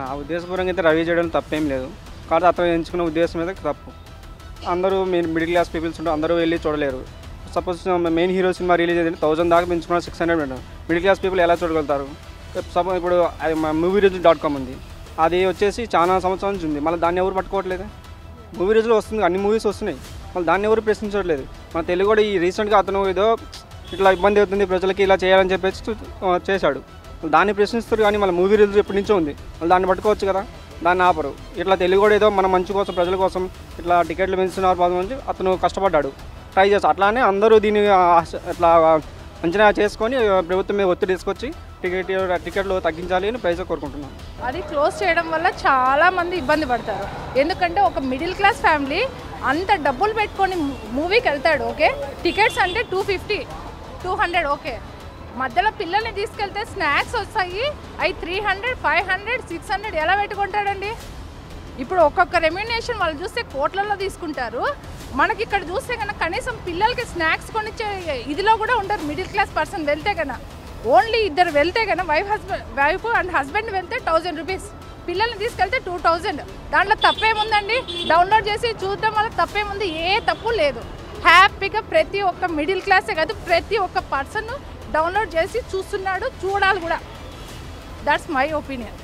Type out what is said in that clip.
నా ఉద్దేశపూర్వకంగా అయితే రవి చేయడం తప్పేం లేదు. కాబట్టి అతను ఎంచుకున్న ఉద్దేశం మీద తప్పు. అందరూ మిడిల్ క్లాస్ పీపుల్స్ ఉంటే అందరూ వెళ్ళి చూడలేరు. Suppose main hero cinema release అయితే 1000 దాకా పెంచుకున్న 600 పెట్టారు. మిడిల్ క్లాస్ పీపుల్ ఎలా చూడగలుగుతారు? సపోజ్ ఇప్పుడు movierieviews.com ఉంది, అది వచ్చేసి చాలా సంవత్సరాల నుంచి ఉంది. మళ్ళీ దాన్ని ఎవరు పట్టుకోవట్లేదు. మూవీ రివ్యూలో వస్తుంది, అన్ని మూవీస్ వస్తున్నాయి, మళ్ళీ దాన్ని ఎవరు ప్రశ్నించట్లేదు. మన తెలుగు కూడా ఈ రీసెంట్గా అతను ఏదో ఇట్లా ఇబ్బంది అవుతుంది ప్రజలకి, ఇలా చేయాలని చెప్పేసి చేశాడు. దాన్ని ప్రశ్నిస్తారు కానీ మళ్ళీ మూవీ రివ్యూస్ ఎప్పటి నుంచో ఉంది, మళ్ళీ దాన్ని పట్టుకోవచ్చు కదా, దాన్ని ఆపరు. ఇట్లా తెలుగు కూడా ఏదో మన మంచి కోసం ప్రజల కోసం ఇట్లా టికెట్లు పెంచుతున్నారు బాగుంది, అతను కష్టపడ్డాడు, ట్రై చేస్తాడు. అట్లానే అందరూ దీన్ని ఇట్లా అంచనా చేసుకొని ప్రభుత్వం మీద ఒత్తిడి తీసుకొచ్చి టికెట్లు తగ్గించాలి అని ప్రైజ్ కోరుకుంటున్నాను. అది క్లోజ్ చేయడం వల్ల చాలా మంది ఇబ్బంది పడతారు. ఎందుకంటే ఒక మిడిల్ క్లాస్ ఫ్యామిలీ అంత డబ్బులు పెట్టుకొని మూవీకి వెళ్తాడు. ఓకే, టికెట్స్ అంటే 250, 200. ఓకే, మధ్యలో పిల్లల్ని తీసుకెళ్తే స్నాక్స్ వస్తాయి, అవి 300, 500, 600 ఎలా పెట్టుకుంటాడండి? ఇప్పుడు ఒక్కొక్క రెమ్యునేషన్ వాళ్ళు చూస్తే కోట్లలో తీసుకుంటారు. మనకి ఇక్కడ చూస్తే కన్నా కనీసం పిల్లలకి స్నాక్స్ కొనిచ్చే ఇదిలో కూడా ఉంటారు. మిడిల్ క్లాస్ పర్సన్ వెళ్తే కన్నా, ఓన్లీ ఇద్దరు వెళ్తే కన్నా వైఫ్ అండ్ హస్బెండ్ వెళ్తే 1000 రూపీస్, పిల్లల్ని తీసుకెళ్తే 2000. దాంట్లో తప్పేముందండి? డౌన్లోడ్ చేసి చూడడం వల్ల తప్పేముంది? ఏ తప్పు లేదు. హ్యాపీగా ప్రతి ఒక్క మిడిల్ క్లాసే కాదు, ప్రతి ఒక్క పర్సన్ డౌన్లోడ్ చేసి చూస్తున్నాడు, చూడాలి కూడా. That's my opinion.